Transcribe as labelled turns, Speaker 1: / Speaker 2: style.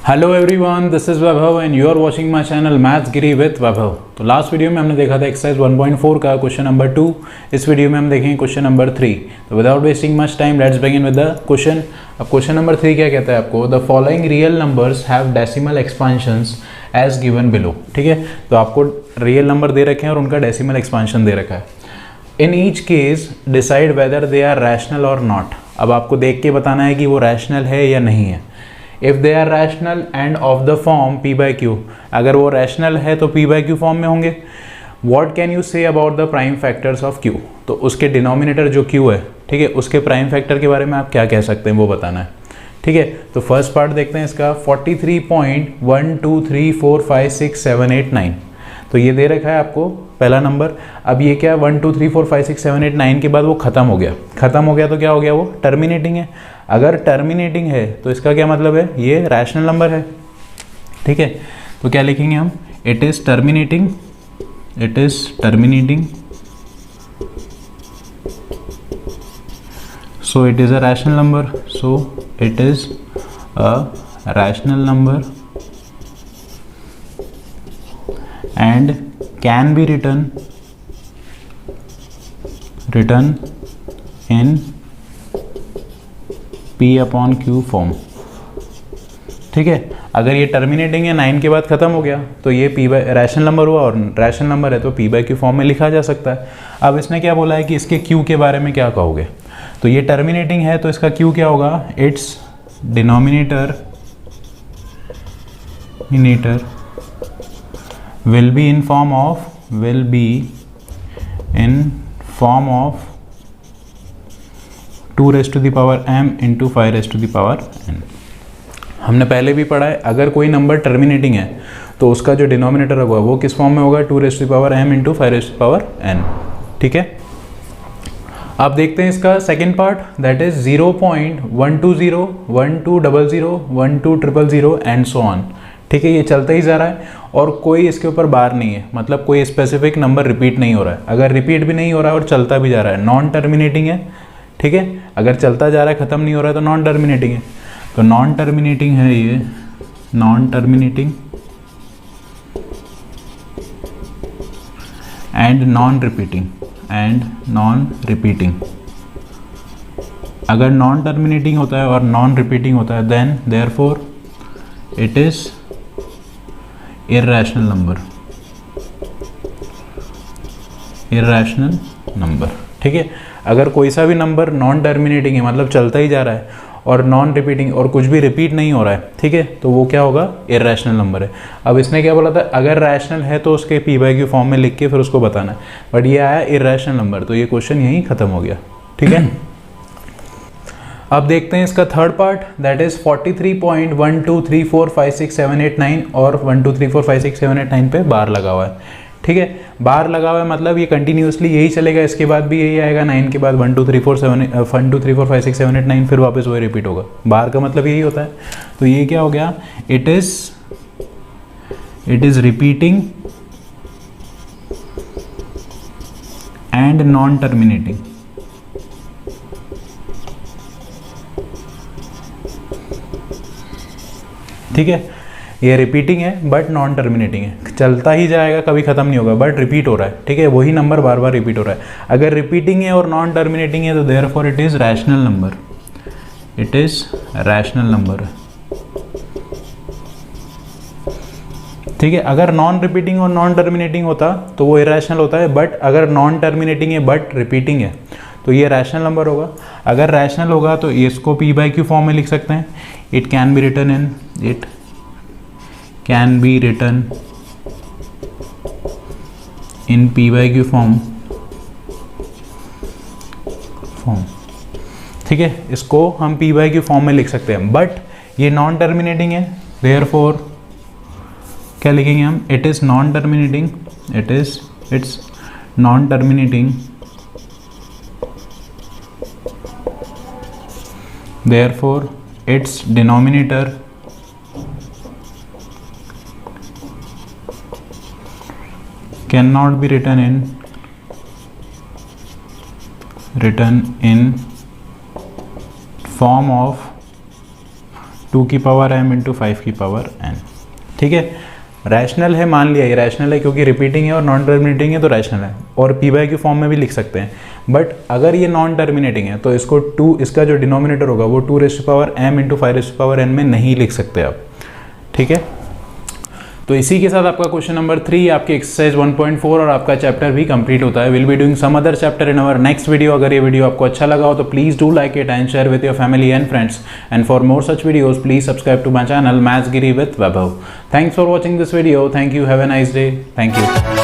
Speaker 1: Hello everyone, this is Vaibhav and you are watching my channel maths Giri with Vaibhav. तो last video में हमने देखा था एक्सरसाइज 1.4 का क्वेश्चन नंबर 2। इस वीडियो में हम देखेंगे क्वेश्चन नंबर 3। तो without wasting much time let's begin with the question. अब क्वेश्चन नंबर 3 क्या कहता है आपको, the following real numbers have decimal expansions as given below. ठीक है, तो आपको रियल नंबर दे रखे हैं और उनका डेसिमल एक्सपांशन दे रखा है। In each case decide whether they are rational और नॉट। अब आपको देख के बताना है कि वो रैशनल है या नहीं है। If they are rational and of the form P by Q, अगर वो रैशनल है तो पी बाई क्यू फॉर्म में होंगे। What can you say about the prime factors of Q, तो उसके डिनोमिनेटर जो क्यू है, ठीक है, उसके प्राइम फैक्टर के बारे में आप क्या कह सकते हैं वो बताना है। ठीक है, तो फर्स्ट पार्ट देखते हैं इसका 43.123456789। तो ये दे रखा है आपको पहला नंबर। अब ये क्या 1 2 3 4 5 6 7 8 9 के बाद वो ख़त्म हो गया। ख़त्म हो गया तो क्या हो गया, वो टर्मिनेटिंग है। अगर टर्मिनेटिंग है तो इसका क्या मतलब है, ये रैशनल नंबर है। ठीक है, तो क्या लिखेंगे हम, it is terminating, it is terminating, so it is a rational number, so it is a rational number and can be written in P upon Q form. ठीक है, अगर ये टर्मिनेटिंग है 9 के बाद ख़त्म हो गया तो ये P बाई रैशनल नंबर हुआ और रैशनल नंबर है तो P बाई Q फॉर्म में लिखा जा सकता है। अब इसने क्या बोला है कि इसके Q के बारे में क्या कहोगे, तो ये टर्मिनेटिंग है तो इसका Q क्या होगा, it's denominator will be in form of 2 raised to the power m into 5 raised to the power n। हमने पहले भी पढ़ा है, अगर कोई नंबर टर्मिनेटिंग है तो उसका जो डिनोमिनेटर होगा वो किस फॉर्म में होगा, 2 raised to the power m into 5 raised to the power n। ठीक है, अब देखते हैं इसका second part, that is 0.120 1200 12000 and so on. ठीक है, ये चलता ही जा रहा है और कोई इसके ऊपर बार नहीं है, मतलब कोई स्पेसिफिक नंबर रिपीट नहीं हो रहा है। अगर रिपीट भी नहीं हो रहा है और चलता भी जा रहा है, नॉन टर्मिनेटिंग है। ठीक है, अगर चलता जा रहा है ख़त्म नहीं हो रहा है तो नॉन टर्मिनेटिंग है। तो नॉन टर्मिनेटिंग है ये, non terminating and non repeating, and non repeating. अगर नॉन टर्मिनेटिंग होता है और नॉन रिपीटिंग होता है then therefore it is irrational number, irrational number. ठीक है, अगर कोई सा भी नंबर नॉन टर्मिनेटिंग है मतलब चलता ही जा रहा है और नॉन रिपीटिंग और कुछ भी रिपीट नहीं हो रहा है, ठीक है, तो वो क्या होगा, इर्रेशनल नंबर है। अब इसने क्या बोला था, अगर रैशनल है तो उसके पी बाई क्यू फॉर्म में लिख के फिर उसको बताना है, बट ये आया इर्रेशनल नंबर, तो ये क्वेश्चन यहीं ख़त्म हो गया। ठीक है, अब देखते हैं इसका थर्ड पार्ट, दैट इज 43.123456789 और 123456789 पे बार लगा हुआ है। ठीक है, बार लगा हुआ है मतलब ये कंटिन्यूसली यही चलेगा, इसके बाद भी यही आएगा, 9 के बाद 1 2 3 4 7 1 2 3 4 5 6 7 8 9 फिर वापस वही रिपीट होगा। बार का मतलब यही होता है। तो ये क्या हो गया, it is repeating and non terminating. ठीक है, ये रिपीटिंग है बट नॉन टर्मिनेटिंग है, चलता ही जाएगा, कभी ख़त्म नहीं होगा, बट रिपीट हो रहा है। ठीक है, वही नंबर बार बार रिपीट हो रहा है। अगर रिपीटिंग है और नॉन टर्मिनेटिंग है तो therefore it is rational number, it is rational number. ठीक है, अगर नॉन रिपीटिंग और नॉन टर्मिनेटिंग होता तो वो इरेशनल होता है, बट अगर नॉन टर्मिनेटिंग है बट रिपीटिंग है तो ये रैशनल नंबर होगा। अगर रैशनल होगा तो इसको पी बाई क्यू फॉर्म में लिख सकते हैं, it can be written in, it can be written in P by Q form. ठीक है, इसको हम पी बाई क्यू फॉर्म में लिख सकते हैं, बट ये नॉन टर्मिनेटिंग है, देयरफॉर क्या लिखेंगे हम, it is non terminating, it's non terminating, therefore its denominator cannot be written in form of 2 की पावर m इंटू 5 की पावर n। ठीक है, रैशनल है, मान लिया ये रैशनल है क्योंकि रिपीटिंग है और नॉन टर्मिनेटिंग है तो रैशनल है, और पी बाई क्यू फॉर्म में भी लिख सकते हैं। बट अगर ये नॉन टर्मिनेटिंग है तो इसको 2, इसका जो डिनोमिनेटर होगा वो 2 raise to power m into 5 raise to power n में नहीं लिख सकते आप। ठीक है, तो इसी के साथ आपका क्वेश्चन नंबर 3, आपकी एक्सरसाइज 1.4 और आपका चैप्टर भी कंप्लीट होता है। Will be doing some other chapter in our next video. अगर ये वीडियो आपको अच्छा लगा हो तो please do like it and share with your family and friends, and for more such videos please subscribe to my channel maths Giri with Vaibhav. Thanks for watching this video. Thank you, have a nice day. Thank you.